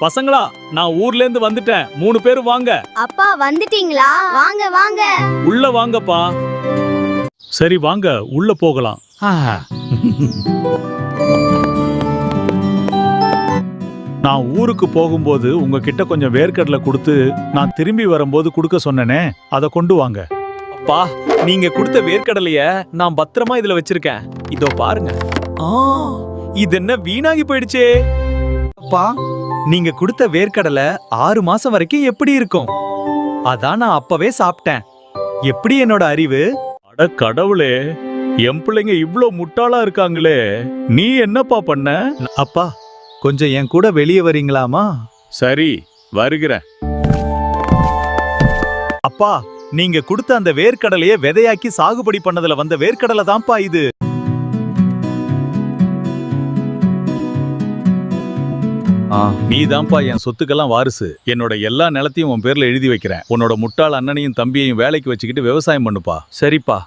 பசங்களா, நான் ஊர்ல இருந்து வந்துட்டேன். 3 பேரும் வாங்க. அப்பா வந்துட்டீங்களா? வாங்க வாங்க. உள்ள வாங்கப்பா. சரி வாங்க, உள்ள போகலாம். நான் ஊருக்கு போகும்போது உங்ககிட்ட கொஞ்சம் வேர்க்கடலை கொடுத்து நான் திரும்பி வரும்போது கொடுக்க சொன்னனே, அதை கொண்டு வாங்க. அப்பா, நீங்க கொடுத்த வேர்க்கடலைய நான் பத்திரமா இதுல வச்சிருக்கேன். இதோ பாருங்க. இது என்ன வீணாகி போயிடுச்சே. அப்பா, நீங்க கொடுத்த வேர்க்கடலை 6 மாசம் வரைக்கும் எப்படி இருக்கும்? அதான் நான் அப்பவே சாப்பிட்டேன். எப்படி என்னோட அறிவு? அட கடவுளே, என் பிள்ளைங்க இவ்ளோ முட்டாளா இருக்காங்களே. நீ என்னப்பா பண்ண? அப்பா, கொஞ்சம் என் கூட வெளியே வரீங்களாமா? சரி, வருகிறேன். அப்பா, நீங்க கொடுத்த அந்த வேர்க்கடலைய விதையாக்கி சாகுபடி பண்ணதுல வந்த வேர்க்கடலை தான்ப்பா இது. நீதான்ப்பா என் சொத்துக்கெல்லாம் வாரிசு. என்னோட எல்லா நிலத்தையும் உன் பேர்ல எழுதி வைக்கிறேன். உன்னோட முட்டாள் அண்ணனையும் தம்பியையும் வேலைக்கு வச்சுக்கிட்டு விவசாயம் பண்ணுப்பா. சரிப்பா.